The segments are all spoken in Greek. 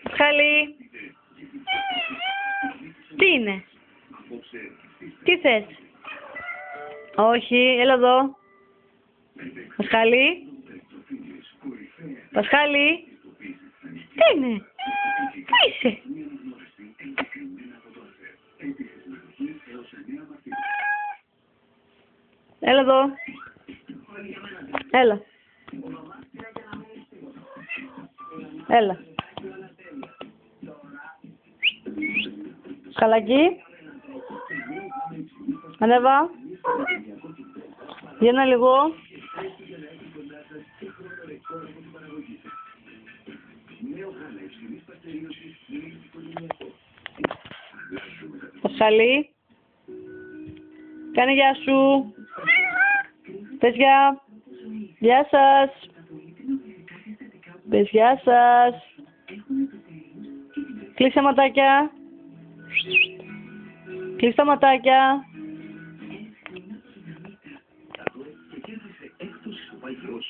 Πασχάλη. Τι είναι? Τι θες? Όχι, έλα εδώ. Πασχάλη. Πασχάλη. Τι είναι? Πού είσαι? Έλα εδώ. Έλα. Έλα. Σκαλάκι. Ανέβα. Βγαίνω λίγο. Πασχάλη. Κάνε γεια σου. Πες γεια. Γεια σας. Πες γεια σας. Κλείσε τα ματάκια. Κλείσε τα ματάκια.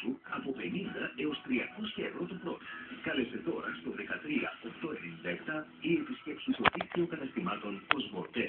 Σου από 50 έως 300 ευρώ το πρώτο. Κάλεσε τώρα στο 13 897 ή επισκέψου το δίκτυο καταστημάτων Κοσμοτέ.